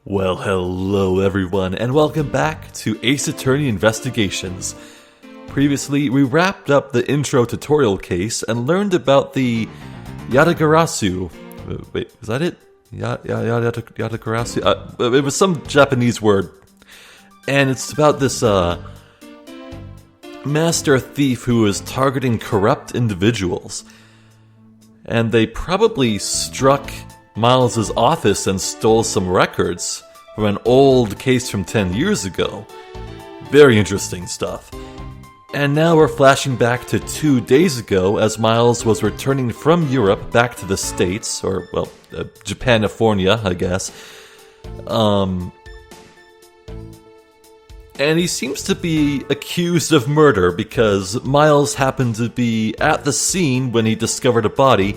Well, hello everyone, and welcome back to Ace Attorney Investigations. Previously, we wrapped up the intro tutorial case and learned about the Yatagarasu. Wait, is that it? Yatagarasu? It was some Japanese word. And it's about this master thief who is targeting corrupt individuals. And they probably struck Miles's office and stole some records from an old case from 10 years ago. Very interesting stuff. And now we're flashing back to 2 days ago as Miles was returning from Europe back to the States, or, well, Japanifornia, I guess. And he seems to be accused of murder because Miles happened to be at the scene when he discovered a body.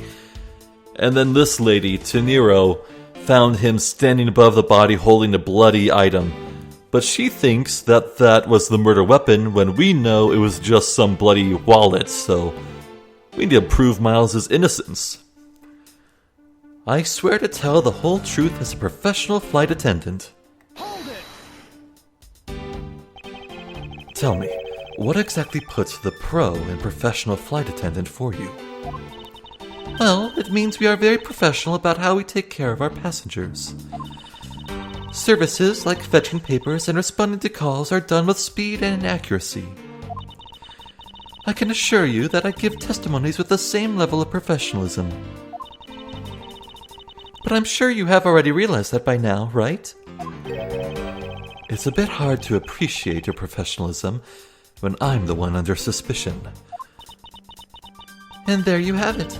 And then this lady, Teniro, found him standing above the body holding a bloody item. But she thinks that that was the murder weapon when we know it was just some bloody wallet, so we need to prove Miles' innocence. I swear to tell the whole truth as a professional flight attendant. Hold it! Tell me, what exactly puts the pro and professional flight attendant for you? Well, it means we are very professional about how we take care of our passengers. Services like fetching papers and responding to calls are done with speed and accuracy. I can assure you that I give testimonies with the same level of professionalism. But I'm sure you have already realized that by now, right? It's a bit hard to appreciate your professionalism when I'm the one under suspicion. And there you have it.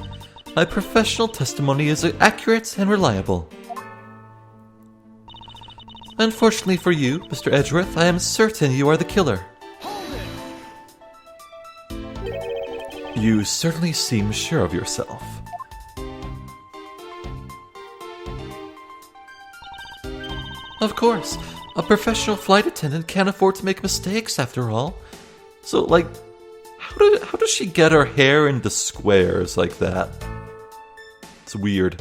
My professional testimony is accurate and reliable. Unfortunately for you, Mr. Edgeworth, I am certain you are the killer. Hold it! You certainly seem sure of yourself. Of course, a professional flight attendant can't afford to make mistakes after all. So, how does she get her hair into squares like that? It's weird,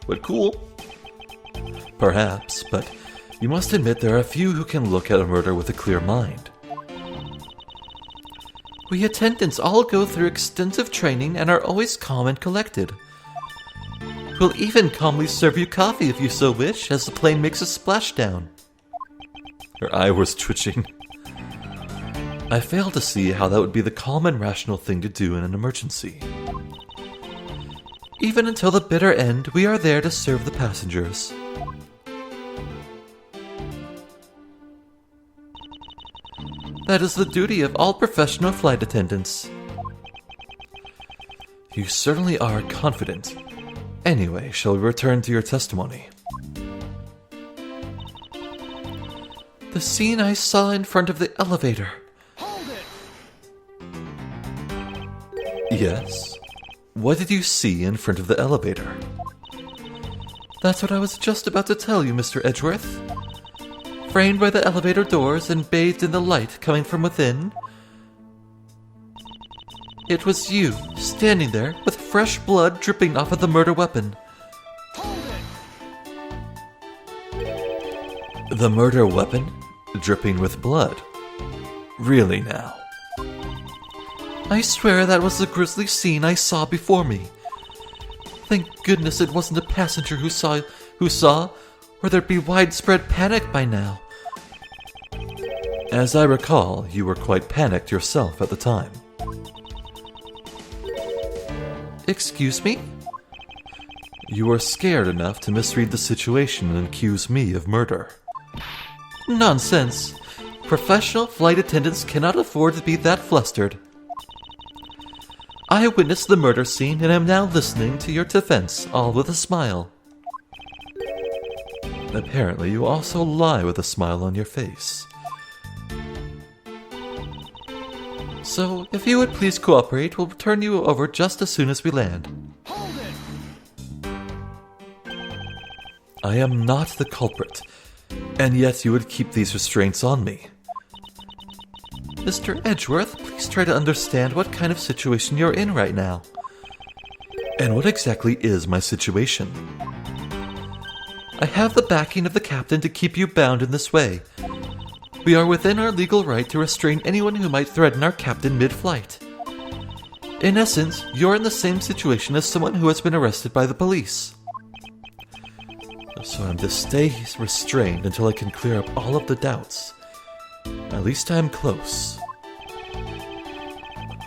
but cool. Perhaps, but you must admit there are a few who can look at a murder with a clear mind. We attendants all go through extensive training and are always calm and collected. We'll even calmly serve you coffee if you so wish, as the plane makes a splashdown. Her eye was twitching. I fail to see how that would be the calm and rational thing to do in an emergency. Even until the bitter end, we are there to serve the passengers. That is the duty of all professional flight attendants. You certainly are confident. Anyway, shall we return to your testimony? The scene I saw in front of the elevator. Hold it! Yes? What did you see in front of the elevator? That's what I was just about to tell you, Mr. Edgeworth. Framed by the elevator doors and bathed in the light coming from within, it was you, standing there with fresh blood dripping off of the murder weapon. Hold it! The murder weapon? Dripping with blood? Really now? I swear that was the grisly scene I saw before me. Thank goodness it wasn't a passenger who saw, or there'd be widespread panic by now. As I recall, you were quite panicked yourself at the time. Excuse me? You were scared enough to misread the situation and accuse me of murder. Nonsense. Professional flight attendants cannot afford to be that flustered. I witnessed the murder scene and am now listening to your defense, all with a smile. Apparently, you also lie with a smile on your face. So, if you would please cooperate, we'll turn you over just as soon as we land. Hold it! I am not the culprit, and yet you would keep these restraints on me. Mr. Edgeworth, please try to understand what kind of situation you're in right now. And what exactly is my situation? I have the backing of the captain to keep you bound in this way. We are within our legal right to restrain anyone who might threaten our captain mid-flight. In essence, you're in the same situation as someone who has been arrested by the police. So I'm to stay restrained until I can clear up all of the doubts. At least I'm close.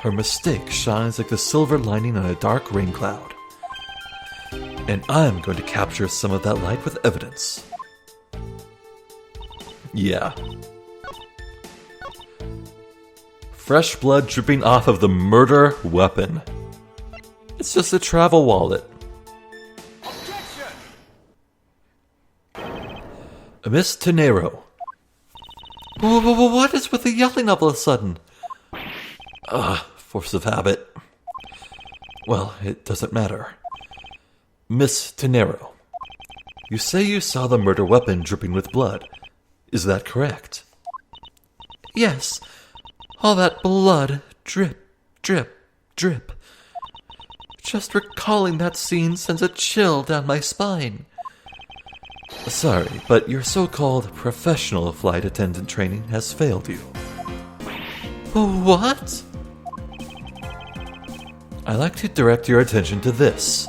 Her mistake shines like the silver lining on a dark rain cloud. And I'm going to capture some of that light with evidence. Yeah. Fresh blood dripping off of the murder weapon. It's just a travel wallet. Miss Tenero. What is with the yelling all of a sudden? Force of habit. Well, it doesn't matter. Miss Tenero, you say you saw the murder weapon dripping with blood. Is that correct? Yes. All that blood. Drip, drip, drip. Just recalling that scene sends a chill down my spine. Sorry, but your so-called professional flight attendant training has failed you. What? I'd like to direct your attention to this.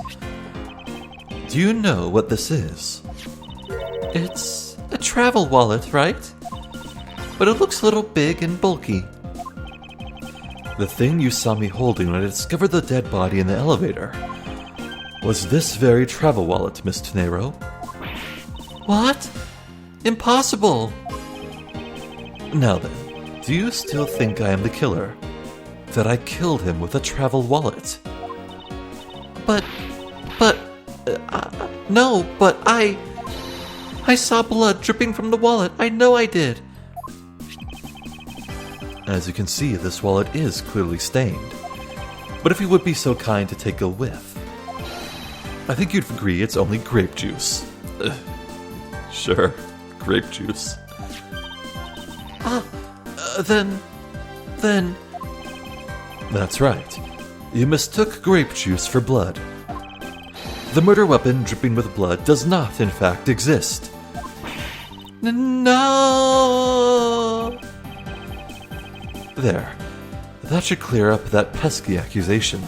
Do you know what this is? It's a travel wallet, right? But it looks a little big and bulky. The thing you saw me holding when I discovered the dead body in the elevator was this very travel wallet, Miss Tenero. What? Impossible! Now then, do you still think I am the killer? That I killed him with a travel wallet? No, but I saw blood dripping from the wallet. I know I did. As you can see, this wallet is clearly stained. But if you would be so kind to take a whiff, I think you'd agree it's only grape juice. Sure, grape juice. Then... That's right. You mistook grape juice for blood. The murder weapon dripping with blood does not, in fact, exist. No! There. That should clear up that pesky accusation.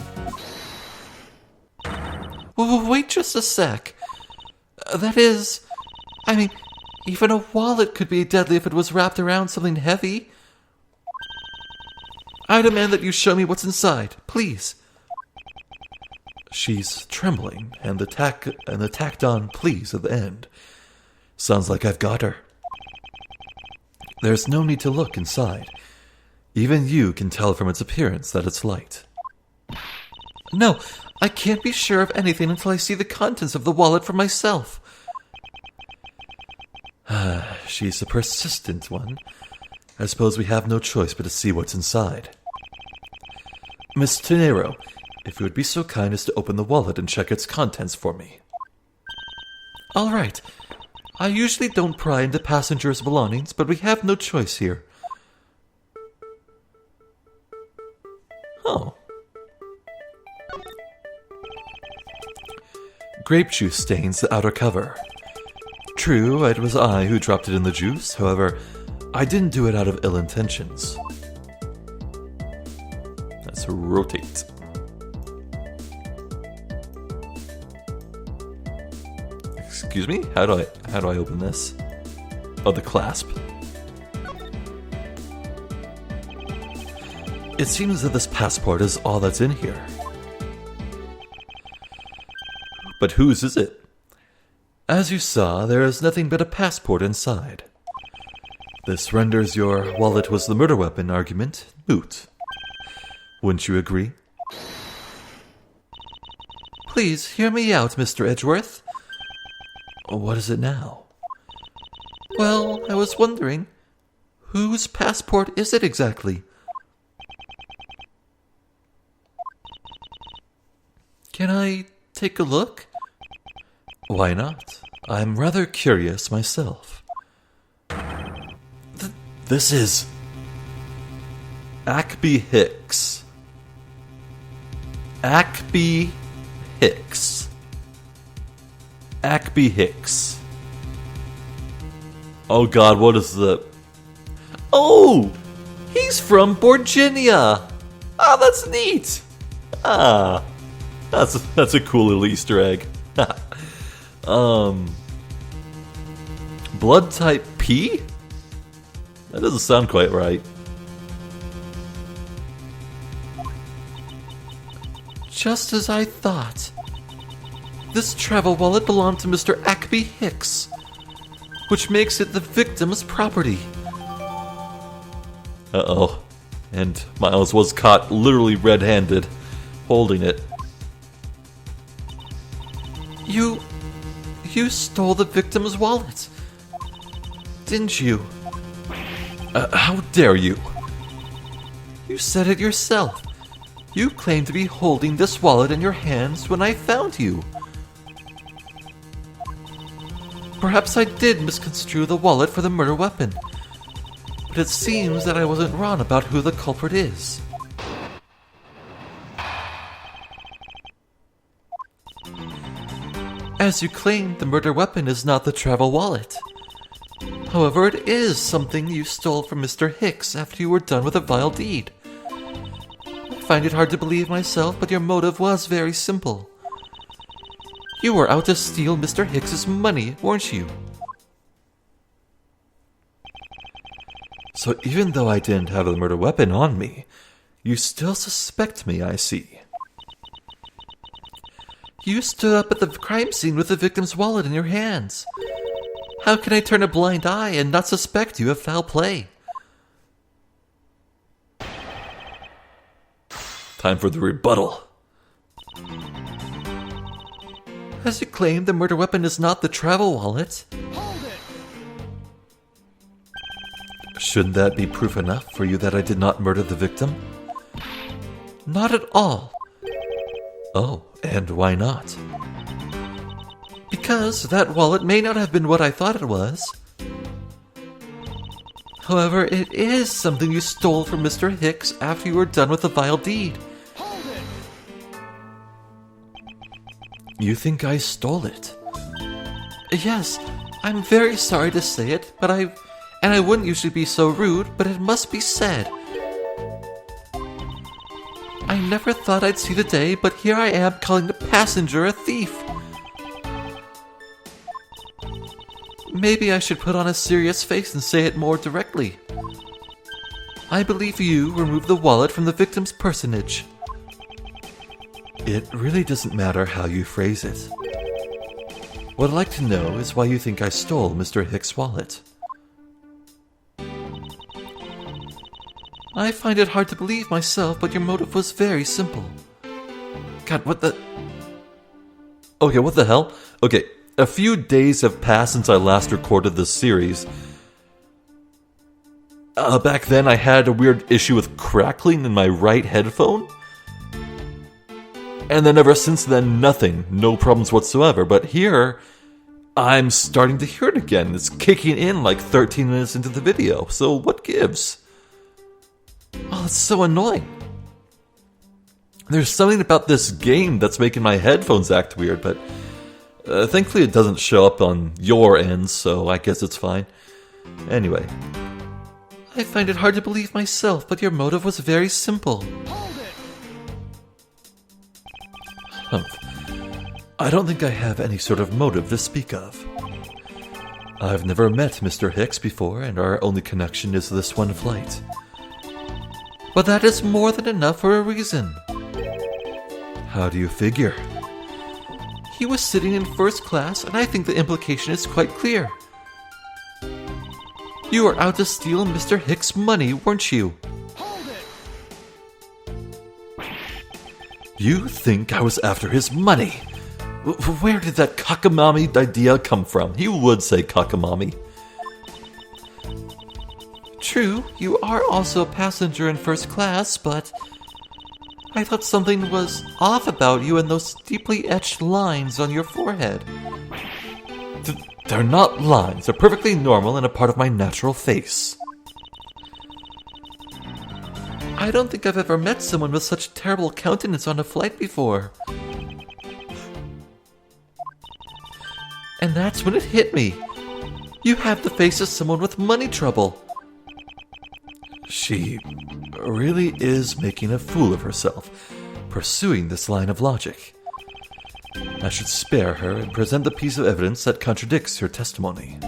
Wait just a sec. That is... I mean, even a wallet could be deadly if it was wrapped around something heavy. I demand that you show me what's inside, please. She's trembling, and the tacked on please at the end. Sounds like I've got her. There's no need to look inside. Even you can tell from its appearance that it's light. No, I can't be sure of anything until I see the contents of the wallet for myself. She's a persistent one. I suppose we have no choice but to see what's inside. Miss Tenero, if you would be so kind as to open the wallet and check its contents for me. All right. I usually don't pry into passengers' belongings, but we have no choice here. Oh. Grape juice stains the outer cover. True, it was I who dropped it in the juice. However, I didn't do it out of ill intentions. Let's rotate. Excuse me? How do I open this? Oh, the clasp. It seems that this passport is all that's in here. But whose is it? As you saw, there is nothing but a passport inside. This renders your wallet was the murder weapon argument moot. Wouldn't you agree? Please, hear me out, Mr. Edgeworth. What is it now? Well, I was wondering, whose passport is it exactly? Can I take a look? Why not? I'm rather curious myself. This is... Ackby Hicks. Ackby Hicks. Ackby Hicks. Oh god, what is the... Oh! He's from Virginia! Ah, that's neat! Ah, that's a cool little Easter egg. Blood type P? That doesn't sound quite right. Just as I thought. This travel wallet belonged to Mr. Ackby Hicks, which makes it the victim's property. Uh-oh. And Miles was caught literally red-handed, holding it. You stole the victim's wallet, didn't you? How dare you? You said it yourself. You claimed to be holding this wallet in your hands when I found you. Perhaps I did misconstrue the wallet for the murder weapon, but it seems that I wasn't wrong about who the culprit is. As you claimed, the murder weapon is not the travel wallet. However, it is something you stole from Mr. Hicks after you were done with a vile deed. I find it hard to believe myself, but your motive was very simple. You were out to steal Mr. Hicks's money, weren't you? So even though I didn't have the murder weapon on me, you still suspect me, I see. You stood up at the crime scene with the victim's wallet in your hands. How can I turn a blind eye and not suspect you of foul play? Time for the rebuttal. As you claim, the murder weapon is not the travel wallet. Hold it! Shouldn't that be proof enough for you that I did not murder the victim? Not at all. Oh, and why not? Because that wallet may not have been what I thought it was. However, it is something you stole from Mr. Hicks after you were done with the vile deed. Hold it! You think I stole it? Yes, I'm very sorry to say it, but I wouldn't usually be so rude, but it must be said. I never thought I'd see the day, but here I am calling the passenger a thief. Maybe I should put on a serious face and say it more directly. I believe you removed the wallet from the victim's personage. It really doesn't matter how you phrase it. What I'd like to know is why you think I stole Mr. Hicks' wallet. I find it hard to believe myself, but your motive was very simple. God, what the... Okay, what the hell? Okay, a few days have passed since I last recorded this series. Back then I had a weird issue with crackling in my right headphone. And then ever since then, nothing. No problems whatsoever. But here, I'm starting to hear it again. It's kicking in like 13 minutes into the video. So what gives? Oh, it's so annoying. There's something about this game that's making my headphones act weird, but thankfully it doesn't show up on your end, so I guess it's fine. Anyway. I find it hard to believe myself, but your motive was very simple. Hold it! I don't think I have any sort of motive to speak of. I've never met Mr. Hicks before, and our only connection is this one flight. But that is more than enough for a reason. How do you figure? He was sitting in first class, and I think the implication is quite clear. You were out to steal Mr. Hicks' money, weren't you? Hold it! You think I was after his money? Where did that cockamamie idea come from? He would say cockamamie. True, you are also a passenger in first class, but I thought something was off about you and those deeply etched lines on your forehead. They're not lines. They're perfectly normal and a part of my natural face. I don't think I've ever met someone with such terrible countenance on a flight before. And that's when it hit me. You have the face of someone with money trouble. She really is making a fool of herself, pursuing this line of logic. I should spare her and present the piece of evidence that contradicts her testimony.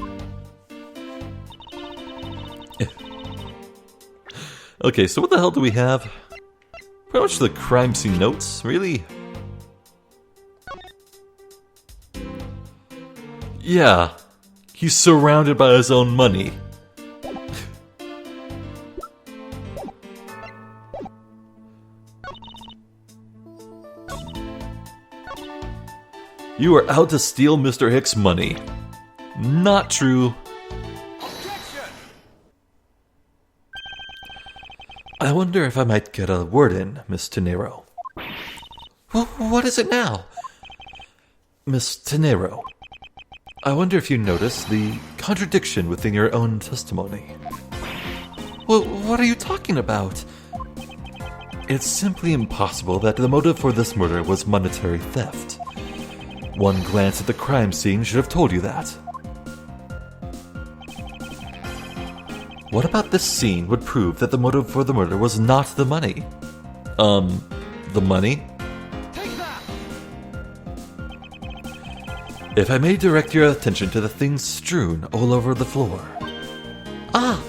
Okay, so what the hell do we have? Pretty much the crime scene notes, really? Yeah, he's surrounded by his own money. You are out to steal Mr. Hicks' money. Not true. I wonder if I might get a word in, Miss Tenero. What is it now? Miss Tenero, I wonder if you notice the contradiction within your own testimony. Well, what are you talking about? It's simply impossible that the motive for this murder was monetary theft. One glance at the crime scene should have told you that. What about this scene would prove that the motive for the murder was not the money? The money? Take that! If I may direct your attention to the things strewn all over the floor. Ah!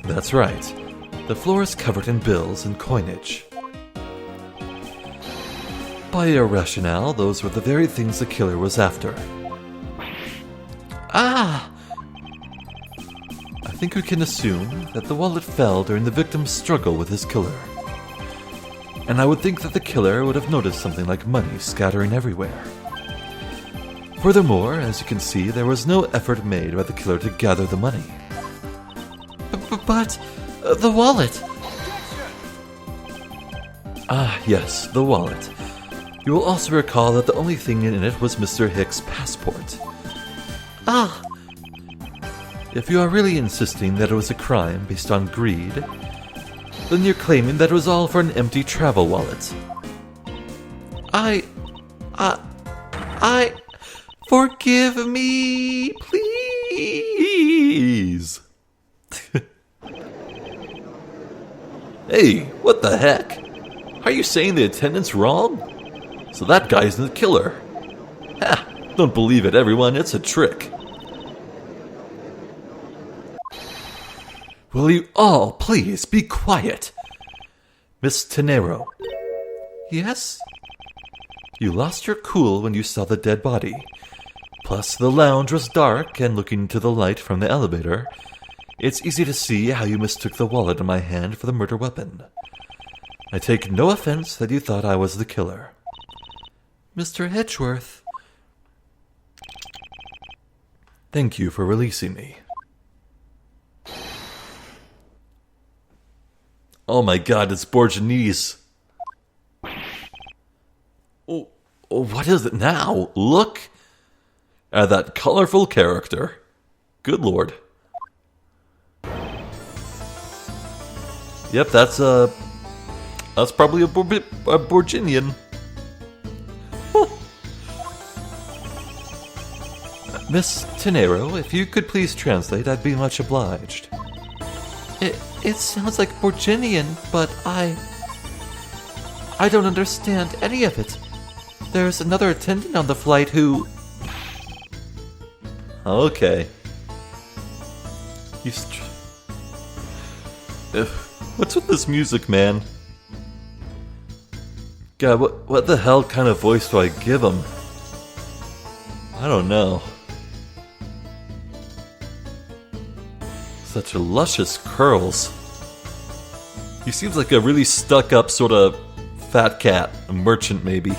That's right. The floor is covered in bills and coinage. By your rationale, those were the very things the killer was after. Ah! I think we can assume that the wallet fell during the victim's struggle with his killer. And I would think that the killer would have noticed something like money scattering everywhere. Furthermore, as you can see, there was no effort made by the killer to gather the money. But the wallet! Ah, yes, the wallet. You will also recall that the only thing in it was Mr. Hicks' passport. Ah! If you are really insisting that it was a crime based on greed, then you're claiming that it was all for an empty travel wallet. Forgive me, please! Hey, what the heck? Are you saying the attendant's wrong? So that guy's the killer. Ha! Don't believe it, everyone. It's a trick. Will you all please be quiet? Miss Tenero. Yes? You lost your cool when you saw the dead body. Plus, the lounge was dark, and looking to the light from the elevator, it's easy to see how you mistook the wallet in my hand for the murder weapon. I take no offense that you thought I was the killer. Mr. Edgeworth. Thank you for releasing me. Oh my god, it's Borginese. Oh, what is it now? Look at that colorful character. Good lord. Yep, that's probably a Borginian. Miss Tenero, if you could please translate, I'd be much obliged. It sounds like Borginian, but I don't understand any of it. There's another attendant on the flight who... Okay. What's with this music, man? God, what the hell kind of voice do I give him? I don't know. Such luscious curls. He seems like a really stuck-up sort of fat cat. A merchant, maybe.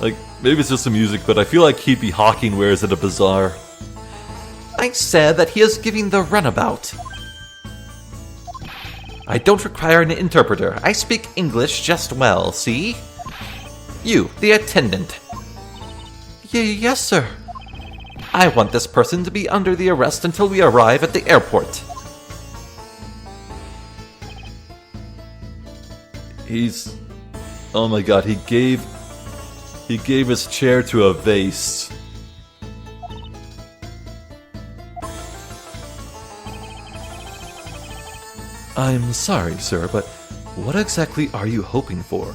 Like, maybe it's just the music, but I feel like he'd be hawking wares at a bazaar. I said that he is giving the runabout. I don't require an interpreter. I speak English just well, see? You, the attendant. Yes, sir. I want this person to be under the arrest until we arrive at the airport. Oh my god, he gave his chair to a vase. I'm sorry, sir, but what exactly are you hoping for?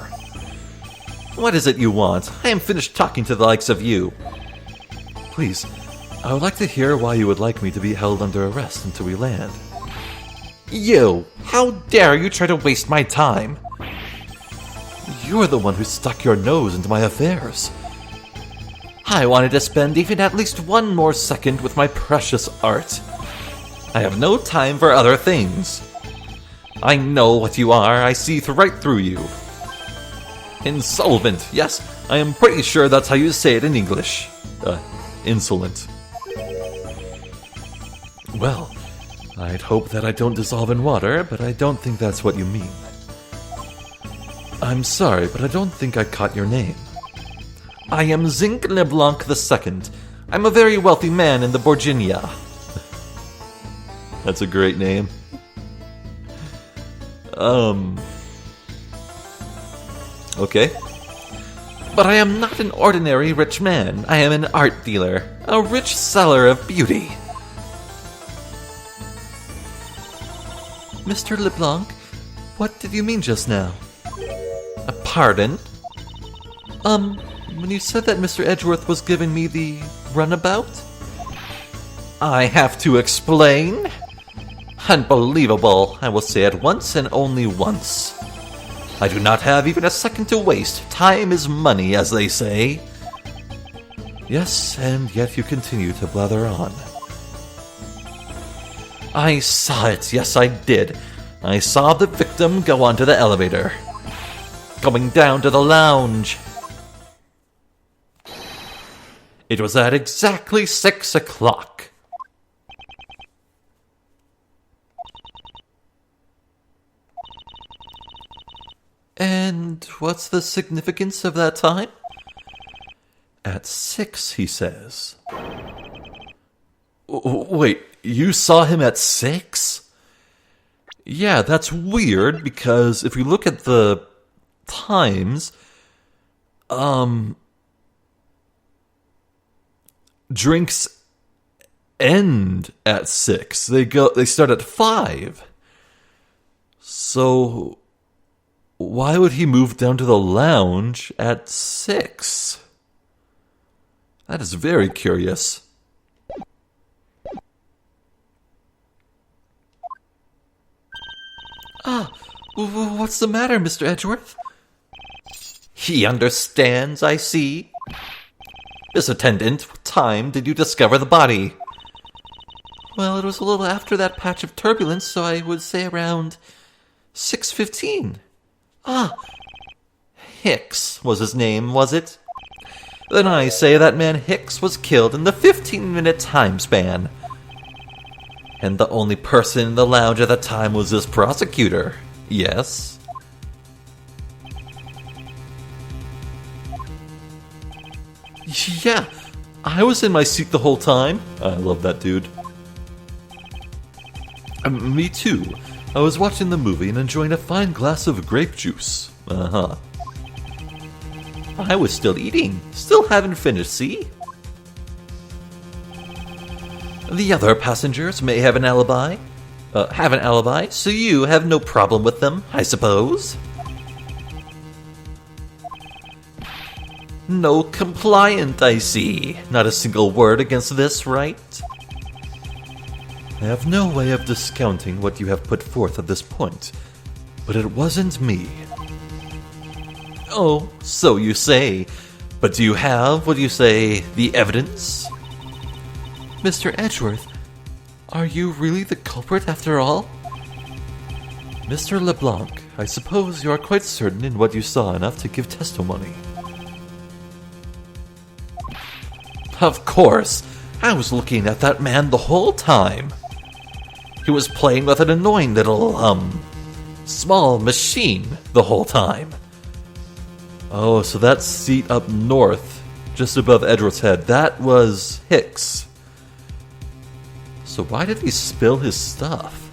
What is it you want? I am finished talking to the likes of you. Please, I would like to hear why you would like me to be held under arrest until we land. You! How dare you try to waste my time? You're the one who stuck your nose into my affairs. I wanted to spend even at least one more second with my precious art. I have no time for other things. I know what you are. I see right through you. Insolvent. Yes, I am pretty sure that's how you say it in English. Insolent. Well, I'd hope that I don't dissolve in water, but I don't think that's what you mean. I'm sorry, but I don't think I caught your name. I am Zinc LeBlanc II. I'm a very wealthy man in the Borginia. That's a great name. Okay. But I am not an ordinary rich man. I am an art dealer, a rich seller of beauty. Mr. LeBlanc, what did you mean just now? Pardon? When you said that Mr. Edgeworth was giving me the runabout? I have to explain? Unbelievable. I will say it once and only once. I do not have even a second to waste. Time is money, as they say. Yes, and yet you continue to blather on. I saw it. Yes, I did. I saw the victim go onto the elevator. Going down to the lounge. It was at exactly 6 o'clock. And what's the significance of that time? At 6, he says. Wait, you saw him at 6? Yeah, that's weird, because if we look at the times, drinks end at 6. They start at 5. So why would he move down to the lounge at 6? That is very curious. What's the matter, Mr. Edgeworth? He understands, I see. Miss Attendant, what time did you discover the body? Well, it was a little after that patch of turbulence, so I would say around 6:15. Hicks was his name, was it? Then I say that man Hicks was killed in the 15-minute time span. And the only person in the lounge at the time was this prosecutor. Yes? Yeah, I was in my seat the whole time. I love that dude. Me too. I was watching the movie and enjoying a fine glass of grape juice. I was still eating. Still haven't finished, see? The other passengers may have an alibi. So you have no problem with them, I suppose? No compliant, I see. Not a single word against this, right? I have no way of discounting what you have put forth at this point, but it wasn't me. Oh, so you say. But do you have, what do you say, the evidence? Mr. Edgeworth, are you really the culprit after all? Mr. LeBlanc, I suppose you are quite certain in what you saw enough to give testimony. Of course. I was looking at that man the whole time. He was playing with an annoying little, small machine the whole time. Oh, so that seat up north, just above Edgeworth's head, that was Hicks. So why did he spill his stuff?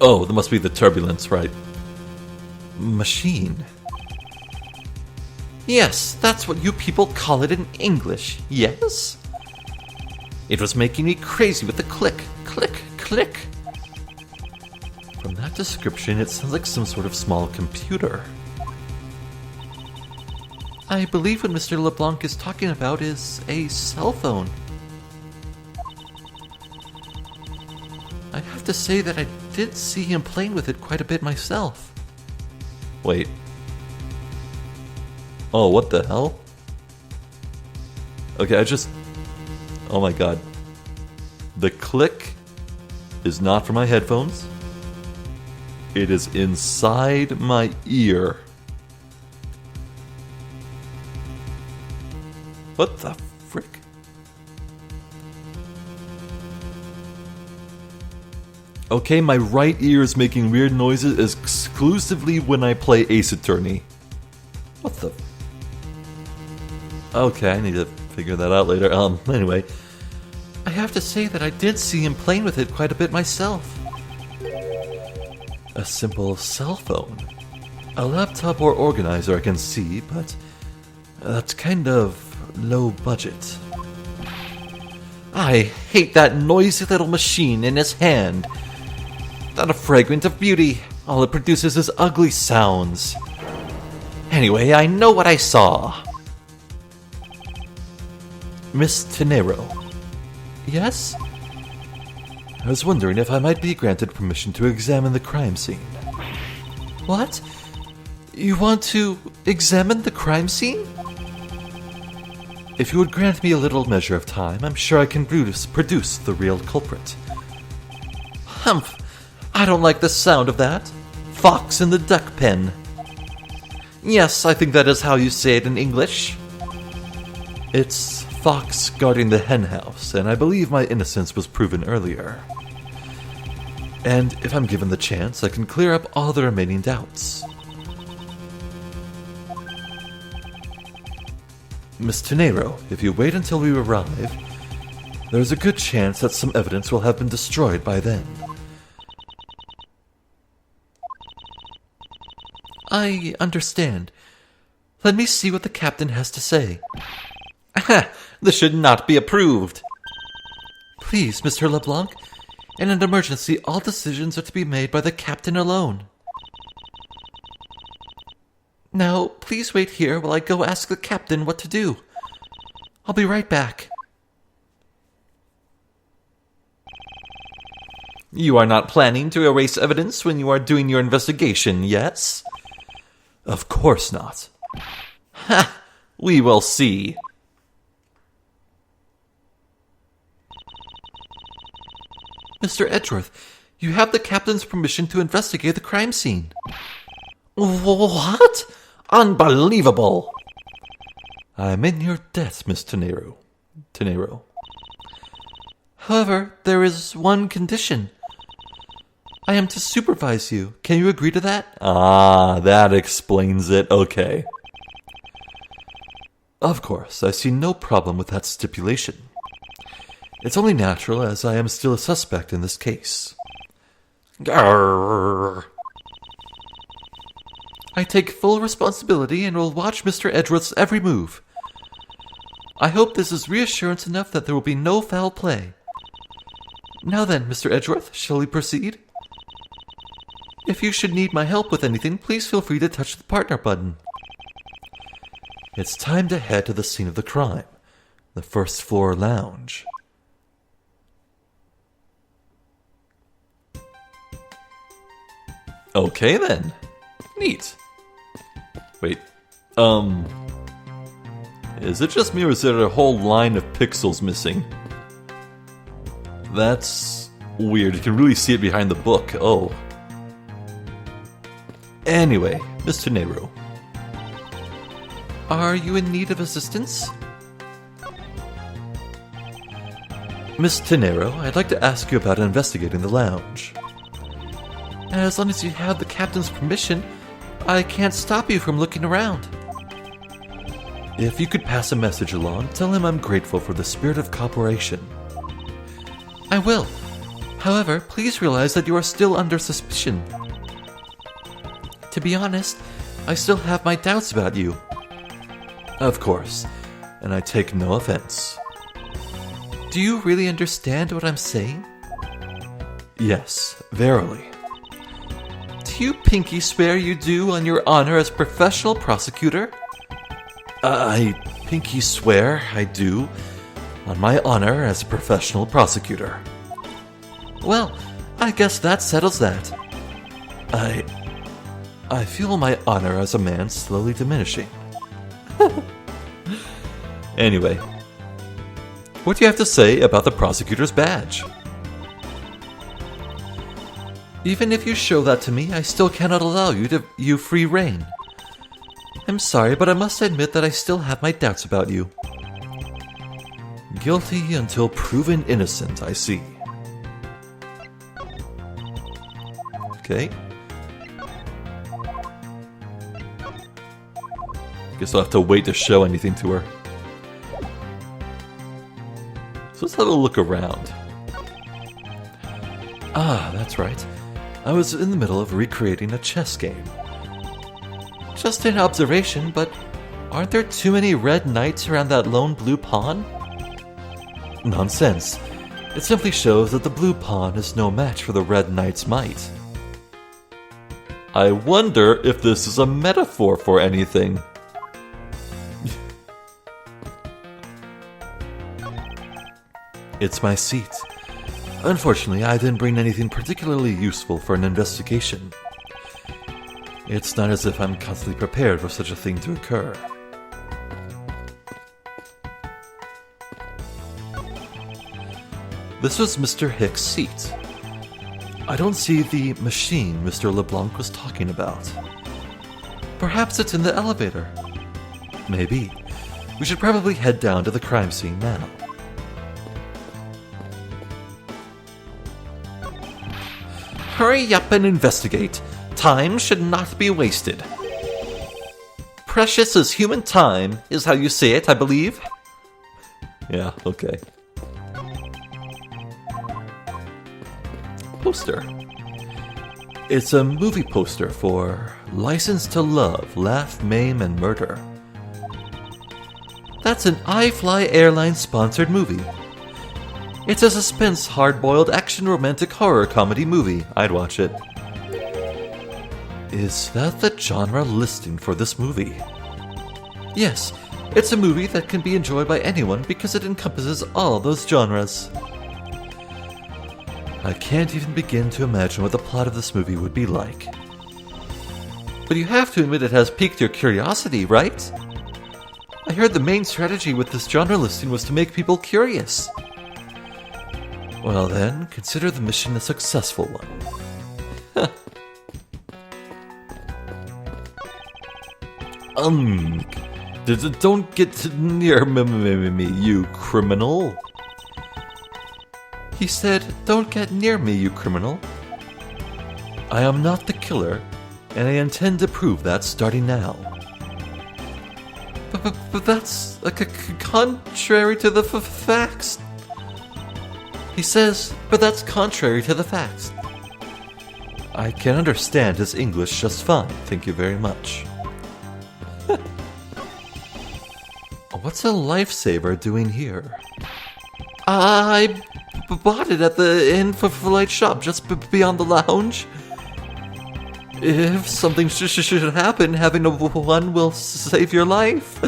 Oh, there must be the turbulence, right? Machine. Yes, that's what you people call it in English, yes? It was making me crazy with the click, click, click. that description, it sounds like some sort of small computer. I believe what Mr. LeBlanc is talking about is a cell phone. I have to say that I did see him playing with it quite a bit myself. Wait. Oh, what the hell? Okay, oh my god. The click is not from my headphones. It is inside my ear. What the frick? Okay, my right ear is making weird noises exclusively when I play Ace Attorney. What the... Okay, I need to figure that out later. Anyway. I have to say that I did see him playing with it quite a bit myself. A simple cell phone. A laptop or organizer I can see, but that's kind of low budget. I hate that noisy little machine in his hand. Not a fragrance of beauty. All it produces is ugly sounds. Anyway, I know what I saw. Miss Tenero. Yes? I was wondering if I might be granted permission to examine the crime scene. What? You want to examine the crime scene? If you would grant me a little measure of time, I'm sure I can produce the real culprit. Humph! I don't like the sound of that. Fox in the duck pen. Yes, I think that is how you say it in English. It's fox guarding the hen house, and I believe my innocence was proven earlier. And if I'm given the chance, I can clear up all the remaining doubts. Miss Tenero, if you wait until we arrive, there's a good chance that some evidence will have been destroyed by then. I understand. Let me see what the captain has to say. This should not be approved. Please, Mr. LeBlanc, in an emergency, all decisions are to be made by the captain alone. Now, please wait here while I go ask the captain what to do. I'll be right back. You are not planning to erase evidence when you are doing your investigation, yes? Of course not. Ha! We will see. Mr. Edgeworth, you have the captain's permission to investigate the crime scene. What? Unbelievable! I'm in your debt, Miss Tenero. However, there is one condition. I am to supervise you. Can you agree to that? Ah, that explains it. Okay. Of course, I see no problem with that stipulation. It's only natural, as I am still a suspect in this case. Grrr. I take full responsibility and will watch Mr. Edgeworth's every move. I hope this is reassurance enough that there will be no foul play. Now then, Mr. Edgeworth, shall we proceed? If you should need my help with anything, please feel free to touch the partner button. It's time to head to the scene of the crime, the first floor lounge. Okay then. Neat. Wait, is it just me or is there a whole line of pixels missing? That's weird. You can really see it behind the book. Oh. Anyway, Mr. Nehru. Are you in need of assistance? Miss Tenero, I'd like to ask you about investigating the lounge. As long as you have the captain's permission, I can't stop you from looking around. If you could pass a message along, tell him I'm grateful for the spirit of cooperation. I will. However, please realize that you are still under suspicion. To be honest, I still have my doubts about you. Of course, and I take no offense. Do you really understand what I'm saying? Yes, verily. you pinky swear you do on your honor as professional prosecutor? I pinky swear I do on my honor as a professional prosecutor. Well, I guess that settles that. I feel my honor as a man slowly diminishing. Anyway, what do you have to say about the prosecutor's badge? Even if you show that to me, I still cannot allow you free reign. I'm sorry, but I must admit that I still have my doubts about you. Guilty until proven innocent, I see. Okay. Guess I'll have to wait to show anything to her. So let's have a look around. Ah, that's right. I was in the middle of recreating a chess game. Just an observation, but aren't there too many red knights around that lone blue pawn? Nonsense. It simply shows that the blue pawn is no match for the red knight's might. I wonder if this is a metaphor for anything. It's my seat. Unfortunately, I didn't bring anything particularly useful for an investigation. It's not as if I'm constantly prepared for such a thing to occur. This was Mr. Hicks' seat. I don't see the machine Mr. LeBlanc was talking about. Perhaps it's in the elevator. Maybe. We should probably head down to the crime scene now. Hurry up and investigate. Time should not be wasted. Precious as human time is how you say it, I believe. Yeah, okay. Poster. It's a movie poster for License to Love, Laugh, Maim, and Murder. That's an iFly Airlines sponsored movie. It's a suspense, hard-boiled, action, romantic, horror comedy movie. I'd watch it. Is that the genre listing for this movie? Yes, it's a movie that can be enjoyed by anyone because it encompasses all those genres. I can't even begin to imagine what the plot of this movie would be like. But you have to admit it has piqued your curiosity, right? I heard the main strategy with this genre listing was to make people curious. Well then, consider the mission a successful one. Don't get near me, you criminal. He said, "Don't get near me, you criminal." I am not the killer, and I intend to prove that starting now. But that's contrary to the facts. He says, but that's contrary to the facts. I can understand his English just fine, thank you very much. What's a lifesaver doing here? I bought it at the in-flight shop just beyond the lounge. If something should happen, having one will save your life.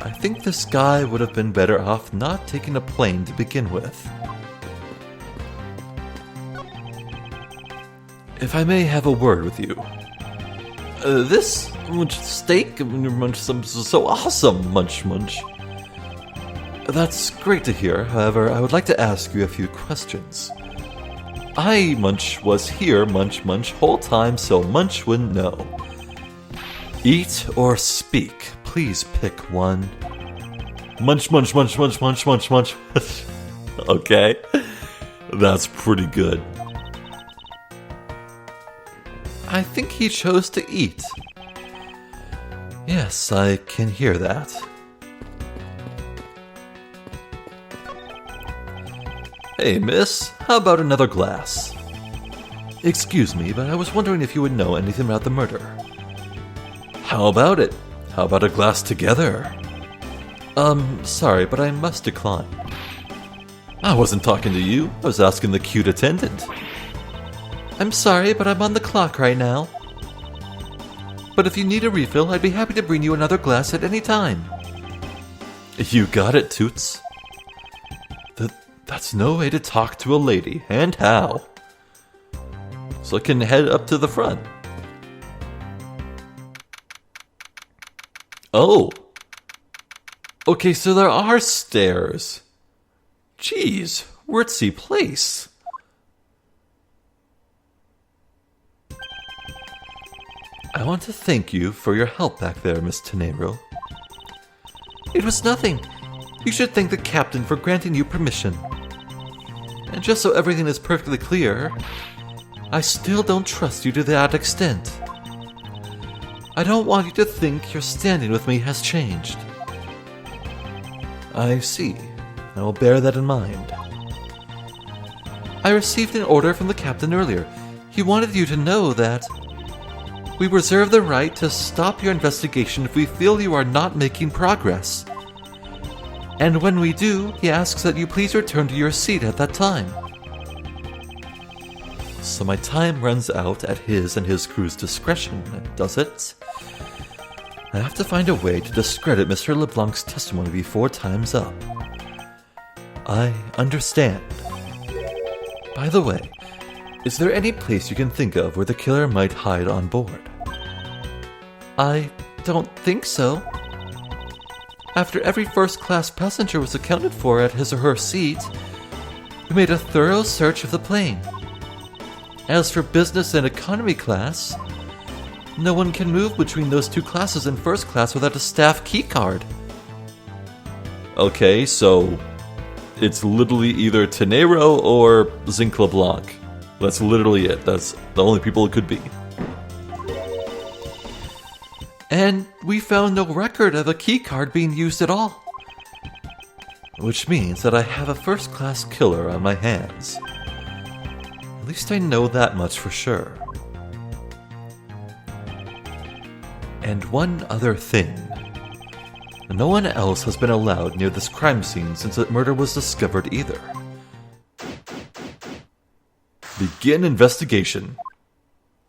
I think this guy would have been better off not taking a plane to begin with. If I may have a word with you. This steak, so awesome, munch. That's great to hear. However, I would like to ask you a few questions. I, Munch, was here, Munch, whole time, so Munch wouldn't know. Eat or speak. Please pick one. Munch. Okay. That's pretty good. I think he chose to eat. Yes, I can hear that. Hey, miss, how about another glass? Excuse me, but I was wondering if you would know anything about the murder. How about it? How about a glass together? Sorry, but I must decline. I wasn't talking to you. I was asking the cute attendant. I'm sorry, but I'm on the clock right now. But if you need a refill, I'd be happy to bring you another glass at any time. You got it, Toots. That's no way to talk to a lady, and how? So I can head up to the front. Oh. Okay, so there are stairs. Jeez, ritzy place. I want to thank you for your help back there, Miss Tenero. It was nothing. You should thank the captain for granting you permission. And just so everything is perfectly clear, I still don't trust you to that extent. I don't want you to think your standing with me has changed. I see. I will bear that in mind. I received an order from the captain earlier. He wanted you to know that we reserve the right to stop your investigation if we feel you are not making progress. And when we do, he asks that you please return to your seat at that time. So my time runs out at his and his crew's discretion, does it? I have to find a way to discredit Mr. LeBlanc's testimony before time's up. I understand. By the way, is there any place you can think of where the killer might hide on board? I don't think so. After every first-class passenger was accounted for at his or her seat, we made a thorough search of the plane. As for business and economy class, no one can move between those two classes in first class without a staff key card. Okay, so it's literally either Tenero or Zinc LeBlanc. That's literally it. That's the only people it could be. And we found no record of a key card being used at all. Which means that I have a first-class killer on my hands. At least I know that much for sure. And one other thing. No one else has been allowed near this crime scene since the murder was discovered either. Begin investigation.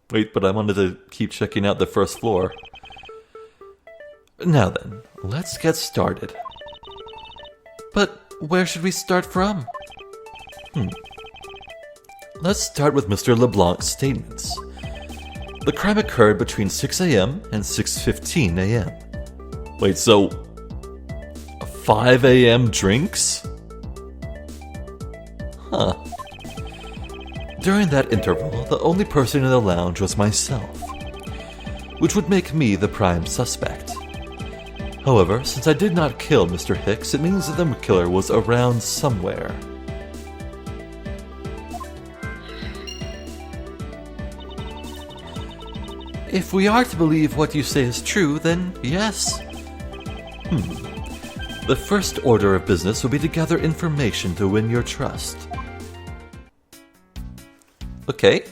Wait, but I wanted to keep checking out the first floor. Now then, let's get started. But where should we start from? Let's start with Mr. LeBlanc's statements. The crime occurred between 6 a.m. and 6:15 a.m. Wait, so 5 a.m. drinks? Huh. During that interval, the only person in the lounge was myself, which would make me the prime suspect. However, since I did not kill Mr. Hicks, it means that the killer was around somewhere. If we are to believe what you say is true, then yes. The first order of business will be to gather information to win your trust. Okay.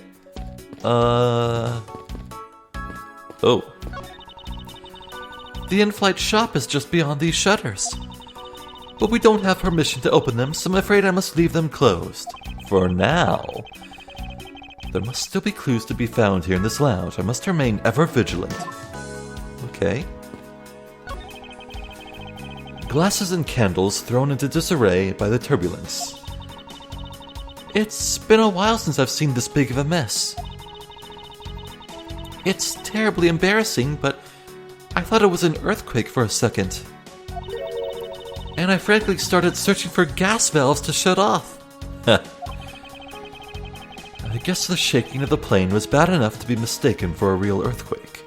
Oh. The in-flight shop is just beyond these shutters. But we don't have permission to open them, so I'm afraid I must leave them closed. For now. There must still be clues to be found here in this lounge. I must remain ever vigilant. Okay. Glasses and candles thrown into disarray by the turbulence. It's been a while since I've seen this big of a mess. It's terribly embarrassing, but I thought it was an earthquake for a second. And I frankly started searching for gas valves to shut off. I guess the shaking of the plane was bad enough to be mistaken for a real earthquake.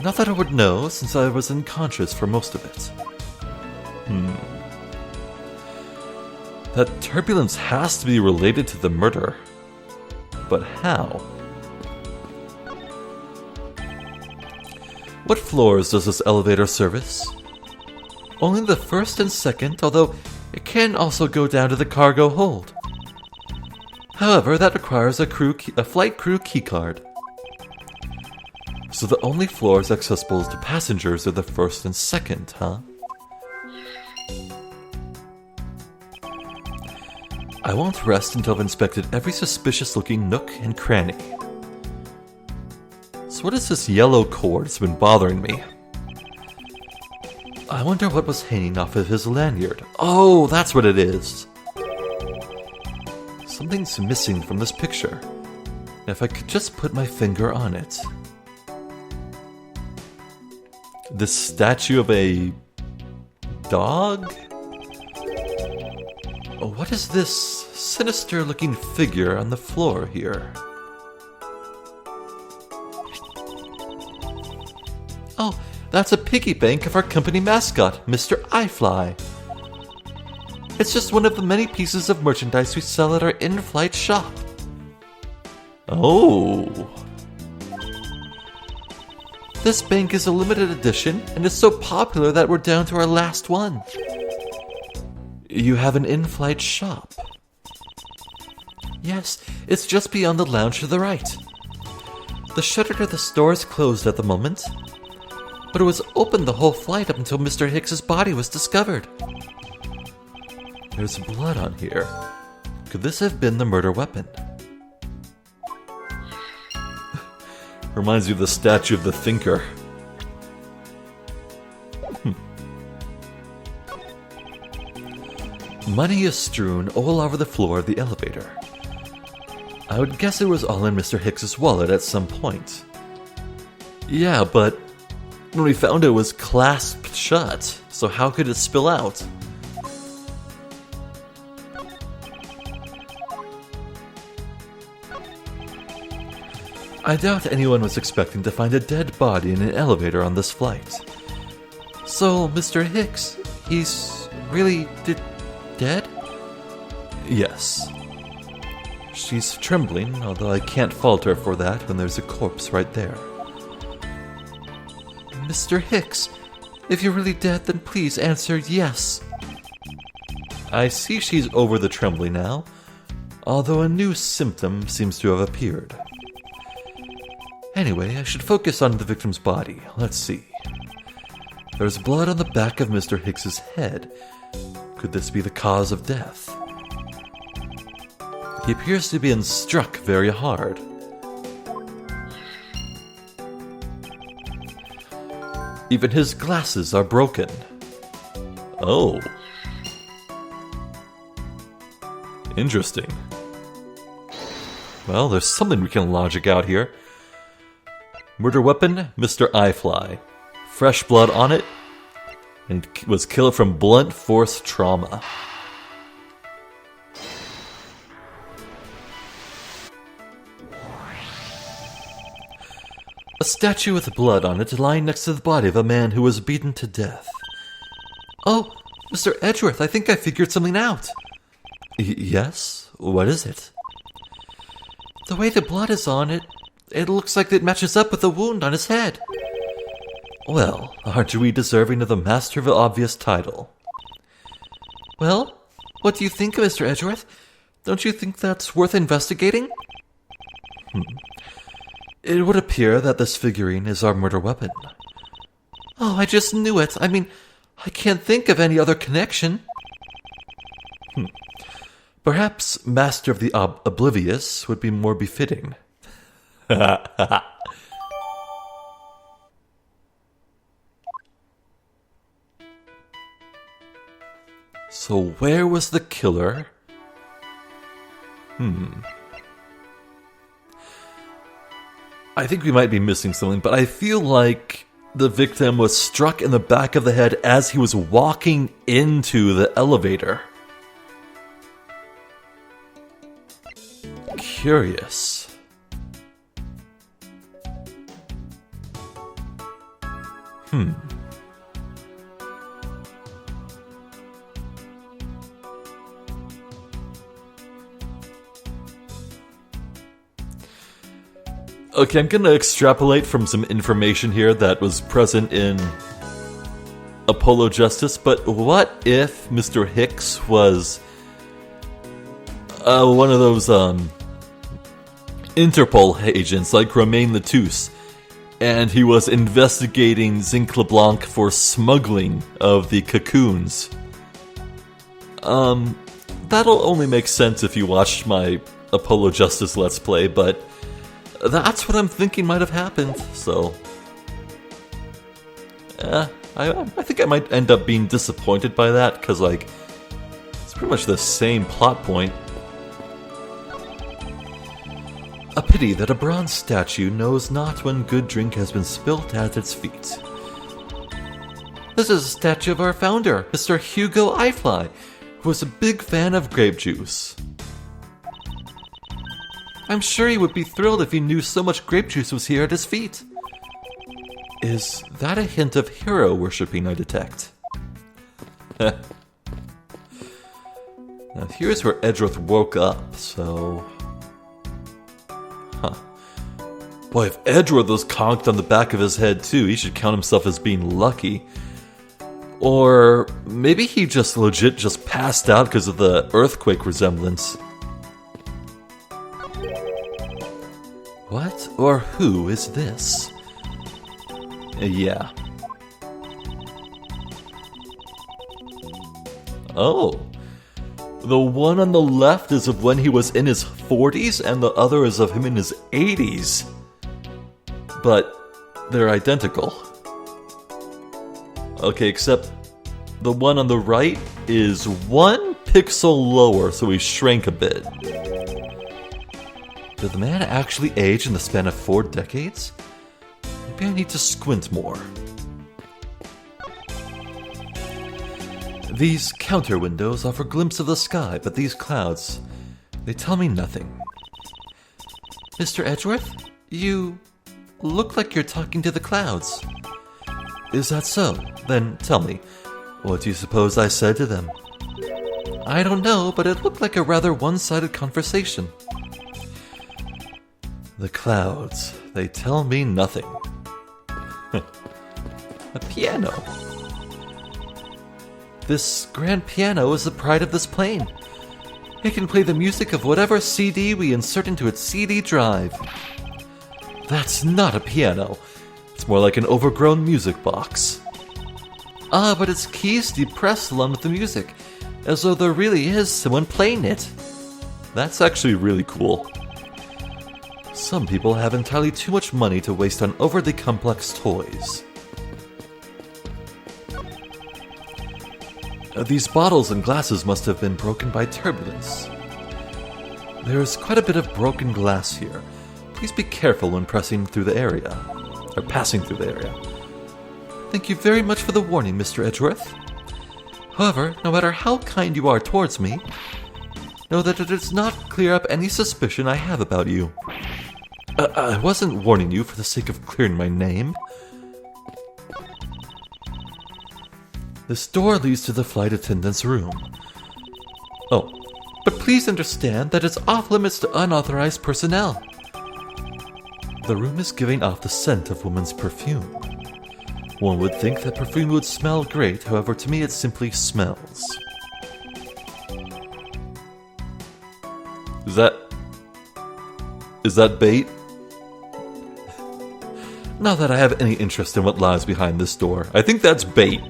Not that I would know, since I was unconscious for most of it. That turbulence has to be related to the murder. But how? What floors does this elevator service? Only the first and second, although it can also go down to the cargo hold. However, that requires a flight crew keycard. So the only floors accessible to passengers are the first and second, huh? I won't rest until I've inspected every suspicious-looking nook and cranny. So what is this yellow cord that's been bothering me? I wonder what was hanging off of his lanyard. Oh, that's what it is. Something's missing from this picture. If I could just put my finger on it. This statue of a dog? What is this sinister-looking figure on the floor here? Oh, that's a piggy bank of our company mascot, Mr. iFly. It's just one of the many pieces of merchandise we sell at our in-flight shop. Oh. This bank is a limited edition and is so popular that we're down to our last one. You have an in-flight shop? Yes, it's just beyond the lounge to the right. The shutter to the store is closed at the moment, but it was open the whole flight up until Mr. Hicks's body was discovered. There's blood on here. Could this have been the murder weapon? Reminds me of the statue of the thinker. Money is strewn all over the floor of the elevator. I would guess it was all in Mr. Hicks's wallet at some point. Yeah, but when we found it, it was clasped shut, so how could it spill out? I doubt anyone was expecting to find a dead body in an elevator on this flight. So, Mr. Hicks, he's really dead? Yes. She's trembling, although I can't fault her for that when there's a corpse right there. Mr. Hicks, if you're really dead, then please answer yes. I see she's over the trembling now, although a new symptom seems to have appeared. Anyway, I should focus on the victim's body. Let's see. There's blood on the back of Mr. Hicks's head. Could this be the cause of death? He appears to have been struck very hard. Even his glasses are broken. Oh. Interesting. Well, there's something we can logic out here. Murder weapon, Mr. iFly. Fresh blood on it, and was killed from blunt force trauma. A statue with blood on it lying next to the body of a man who was beaten to death. Oh, Mr. Edgeworth, I think I figured something out. Yes? What is it? The way the blood is on it, it looks like it matches up with the wound on his head. Well, aren't we deserving of the Master of the Obvious title? Well, what do you think, Mr. Edgeworth? Don't you think that's worth investigating? It would appear that this figurine is our murder weapon. Oh, I just knew it. I mean, I can't think of any other connection. Perhaps Master of the Oblivious would be more befitting. So where was the killer? I think we might be missing something, but I feel like the victim was struck in the back of the head as he was walking into the elevator. Curious. Okay, I'm gonna extrapolate from some information here that was present in Apollo Justice, but what if Mr. Hicks was one of those Interpol agents like Romain Latouche, and he was investigating Zinc LeBlanc for smuggling of the cocoons? That that'll only make sense if you watched my Apollo Justice Let's Play, but that's what I'm thinking might have happened, so... I think I might end up being disappointed by that, because, like, it's pretty much the same plot point. A pity that a bronze statue knows not when good drink has been spilt at its feet. This is a statue of our founder, Mr. Hugo Eyefly, who was a big fan of grape juice. I'm sure he would be thrilled if he knew so much grape juice was here at his feet. Is that a hint of hero worshipping I detect? Now here's where Edgeworth woke up, so... Huh. Boy, if Edgeworth was conked on the back of his head too, he should count himself as being lucky. Or maybe he just legit just passed out because of the earthquake resemblance. What or who is this? Yeah. Oh. The one on the left is of when he was in his 40s, and the other is of him in his 80s. But they're identical. Okay, except the one on the right is 1 pixel lower, so he shrank a bit. Did the man actually age in the span of 4 decades? Maybe I need to squint more. These counter windows offer a glimpse of the sky, but these clouds, they tell me nothing. Mr. Edgeworth, you look like you're talking to the clouds. Is that so? Then tell me, what do you suppose I said to them? I don't know, but it looked like a rather one-sided conversation. The clouds, they tell me nothing. A piano. This grand piano is the pride of this plane. It can play the music of whatever CD we insert into its CD drive. That's not a piano. It's more like an overgrown music box. Ah, but its keys depressed along with the music, as though there really is someone playing it. That's actually really cool. Some people have entirely too much money to waste on overly complex toys. These bottles and glasses must have been broken by turbulence. There is quite a bit of broken glass here. Please be careful when passing through the area. Thank you very much for the warning, Mr. Edgeworth. However, no matter how kind you are towards me, know that it does not clear up any suspicion I have about you. I wasn't warning you for the sake of clearing my name. This door leads to the flight attendant's room. Oh, but please understand that it's off limits to unauthorized personnel. The room is giving off the scent of woman's perfume. One would think that perfume would smell great, however, to me it simply smells. Is that bait? Not that I have any interest in what lies behind this door. I think that's bait.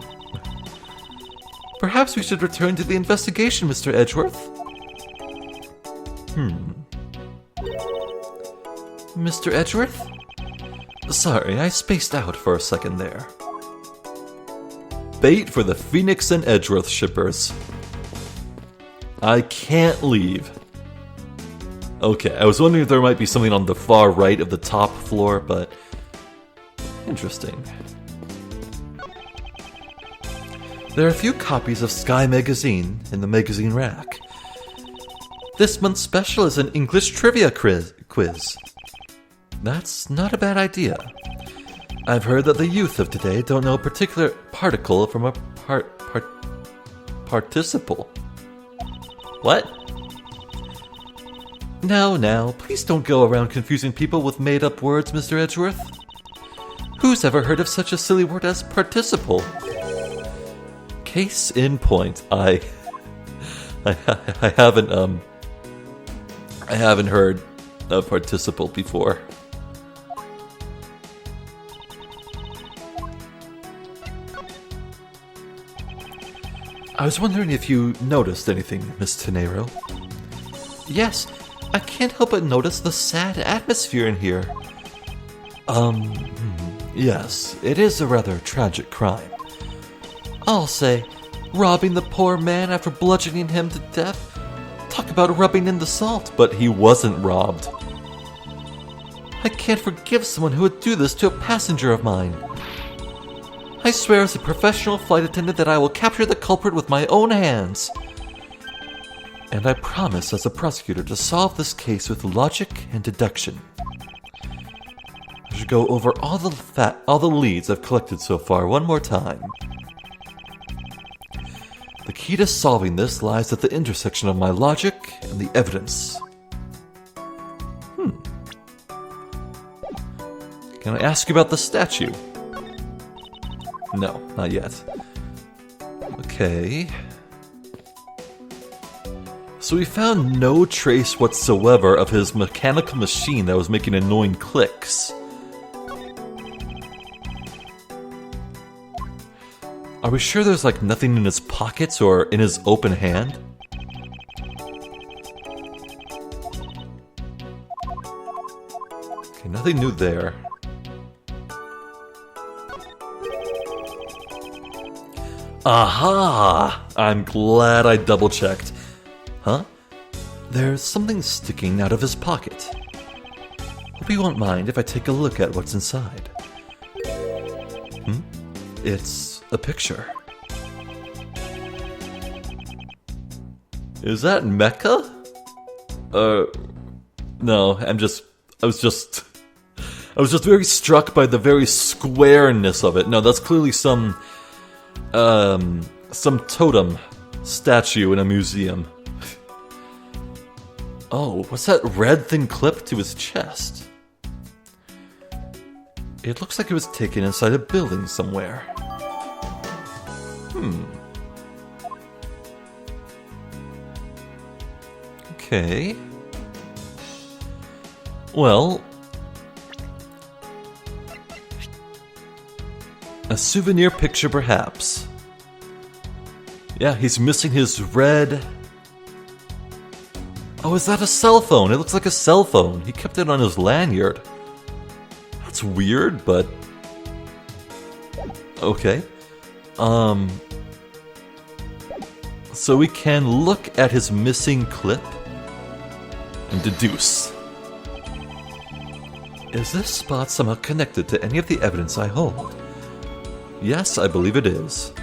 Perhaps we should return to the investigation, Mr. Edgeworth. Mr. Edgeworth? Sorry, I spaced out for a second there. Bait for the Phoenix and Edgeworth shippers. I can't leave. Okay, I was wondering if there might be something on the far right of the top floor, but... interesting. There are a few copies of Sky Magazine in the magazine rack. This month's special is an English trivia quiz. That's not a bad idea. I've heard that the youth of today don't know a particular particle from a participle. What? Now, please don't go around confusing people with made-up words, Mr. Edgeworth. Who's ever heard of such a silly word as participle? Case in point, I haven't heard of participle before. I was wondering if you noticed anything, Miss Tenero. Yes, I can't help but notice the sad atmosphere in here. Yes, it is a rather tragic crime. I'll say, robbing the poor man after bludgeoning him to death. Talk about rubbing in the salt. But he wasn't robbed. I can't forgive someone who would do this to a passenger of mine. I swear as a professional flight attendant that I will capture the culprit with my own hands. And I promise as a prosecutor to solve this case with logic and deduction. I should go over all the leads I've collected so far one more time. The key to solving this lies at the intersection of my logic and the evidence. Can I ask you about the statue? No, not yet. Okay. So we found no trace whatsoever of his mechanical machine that was making annoying clicks. Are we sure there's like nothing in his pockets or in his open hand? Okay, nothing new there. Aha! I'm glad I double-checked. Huh? There's something sticking out of his pocket. Hope you won't mind if I take a look at what's inside. It's a picture. Is that Mecca? No, I was just very struck by the very squareness of it. No, that's clearly some totem statue in a museum. Oh, what's that red thing clipped to his chest? It looks like it was taken inside a building somewhere. Okay. Well, a souvenir picture perhaps. Yeah, he's missing his red... Oh, is that a cell phone? It looks like a cell phone. He kept it on his lanyard. That's weird, but... Okay. So we can look at his missing clip and deduce. Is this spot somehow connected to any of the evidence I hold? Yes, I believe it is.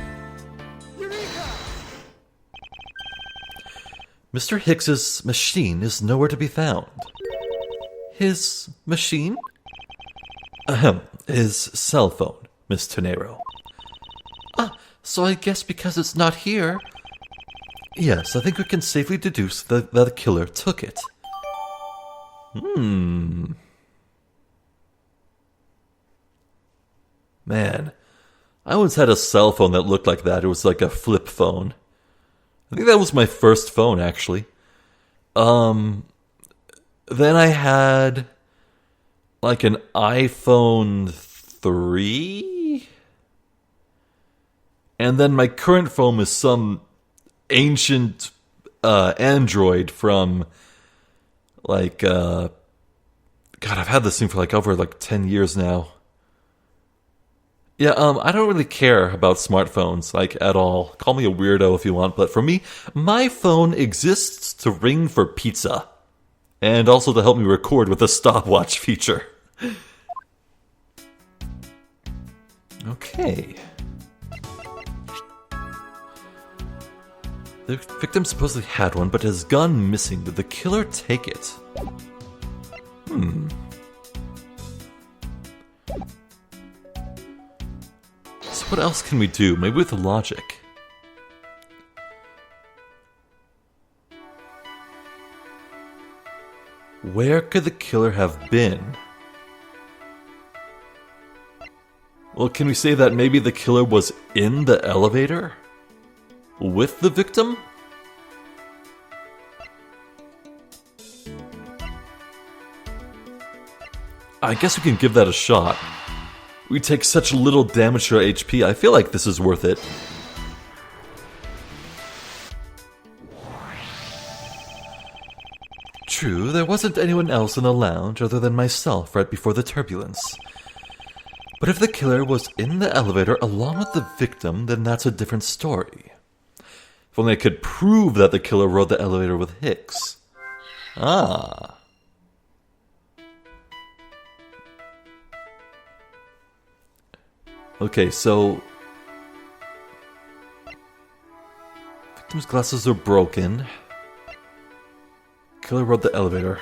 Mr. Hicks's machine is nowhere to be found. His machine? Ahem, his cell phone, Miss Tenero. Ah, so I guess because it's not here... Yes, I think we can safely deduce that the killer took it. Man, I once had a cell phone that looked like that. It was like a flip phone. I think that was my first phone, actually. Then I had like an iPhone 3? And then my current phone is some ancient Android from like God, I've had this thing for like over 10 years now. Yeah, I don't really care about smartphones, like, at all. Call me a weirdo if you want, but for me, my phone exists to ring for pizza. And also to help me record with the stopwatch feature. Okay. The victim supposedly had one, but has gone missing. Did the killer take it? So what else can we do? Maybe with logic. Where could the killer have been? Well, can we say that maybe the killer was in the elevator? With the victim? I guess we can give that a shot. We take such little damage to our HP, I feel like this is worth it. True, there wasn't anyone else in the lounge other than myself right before the turbulence. But if the killer was in the elevator along with the victim, then that's a different story. If only I could prove that the killer rode the elevator with Hicks. Ah. Okay, so... victim's glasses are broken. Killer rode the elevator.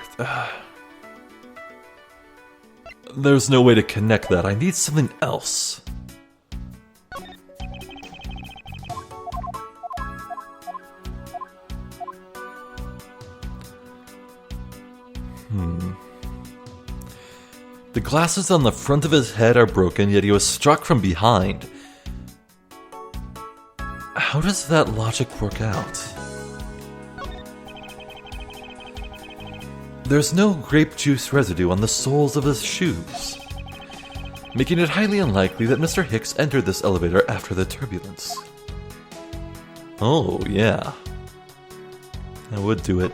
There's no way to connect that. I need something else. The glasses on the front of his head are broken, yet he was struck from behind. How does that logic work out? There's no grape juice residue on the soles of his shoes, making it highly unlikely that Mr. Hicks entered this elevator after the turbulence. Oh, yeah. That would do it.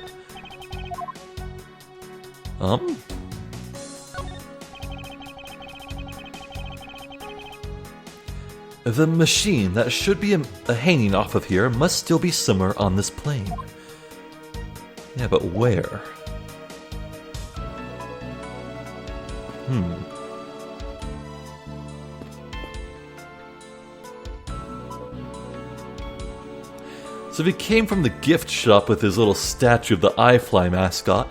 The machine that should be hanging off of here must still be somewhere on this plane. Yeah, but where? So if he came from the gift shop with his little statue of the iFly mascot,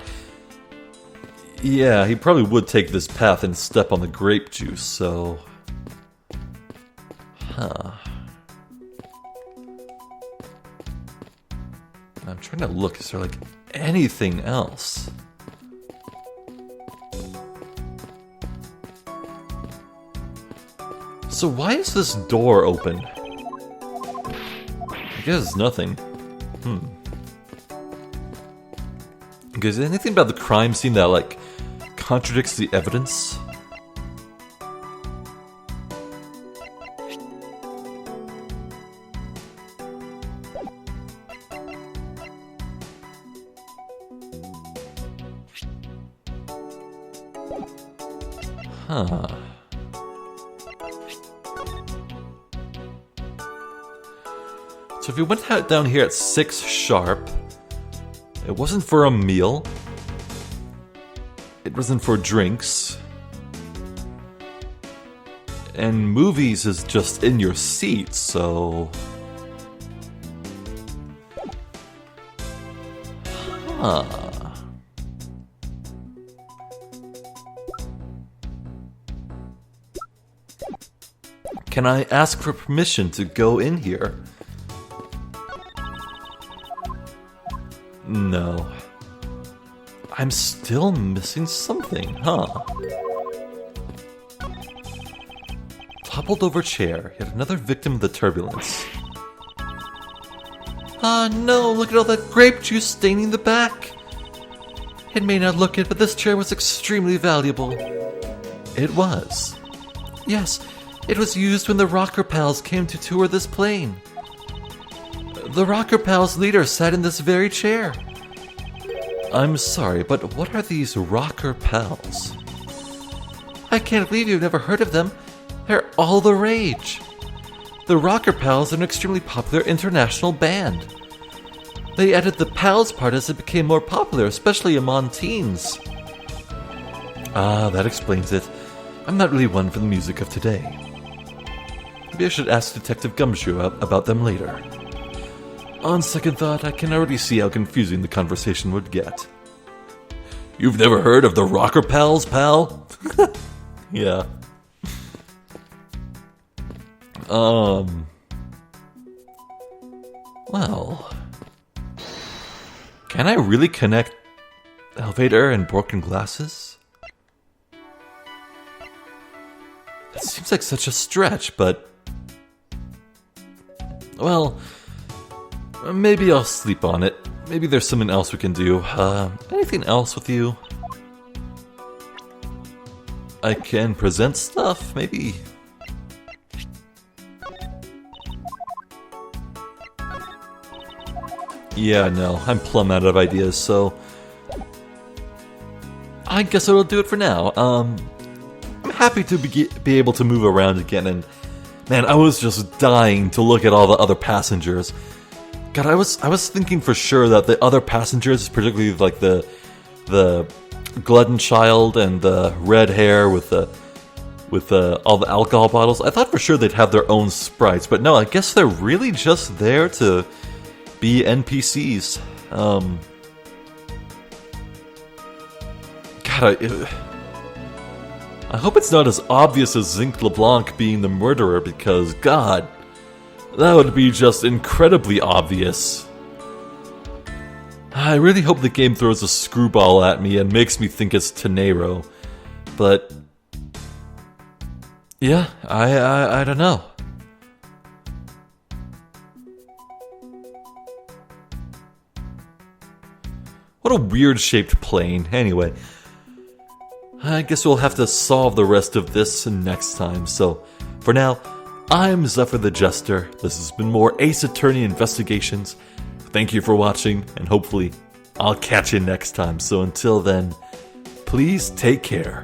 yeah, he probably would take this path and step on the grape juice, so... I'm trying to look, is there like anything else? So why is this door open? I guess it's nothing. Okay, is there anything about the crime scene that, like, contradicts the evidence? So if you went out down here at 6 sharp, it wasn't for a meal, it wasn't for drinks, and movies is just in your seat, so... Can I ask for permission to go in here? No. I'm still missing something, huh? Toppled over chair, yet another victim of the turbulence. Ah, no, look at all that grape juice staining the back. It may not look it, but this chair was extremely valuable. It was. Yes, it was used when the Rocker Pals came to tour this plane. The Rocker Pals leader sat in this very chair. I'm sorry, but what are these Rocker Pals? I can't believe you've never heard of them. They're all the rage. The Rocker Pals are an extremely popular international band. They added the Pals part as it became more popular, especially among teens. Ah, that explains it. I'm not really one for the music of today. Maybe I should ask Detective Gumshoe about them later. On second thought, I can already see how confusing the conversation would get. You've never heard of the Rocker Pals, pal? Yeah. Well... Can I really connect elevator and broken glasses? That seems like such a stretch, but... Well... Maybe I'll sleep on it. Maybe there's something else we can do. Anything else with you? I can present stuff, maybe. Yeah, no, I'm plumb out of ideas, so... I guess that'll do it for now. I'm happy to be able to move around again, and man, I was just dying to look at all the other passengers. God, I was thinking for sure that the other passengers, particularly like the glutton child and the red hair with all the alcohol bottles, I thought for sure they'd have their own sprites, but no, I guess they're really just there to be NPCs. God, I hope it's not as obvious as Zinc LeBlanc being the murderer, because, God, that would be just incredibly obvious. I really hope the game throws a screwball at me and makes me think it's Tenero, but yeah, I don't know. What a weird shaped plane. Anyway, I guess we'll have to solve the rest of this next time. So, for now, I'm Zephyr the Jester. This has been more Ace Attorney Investigations. Thank you for watching, and hopefully I'll catch you next time. So until then, please take care.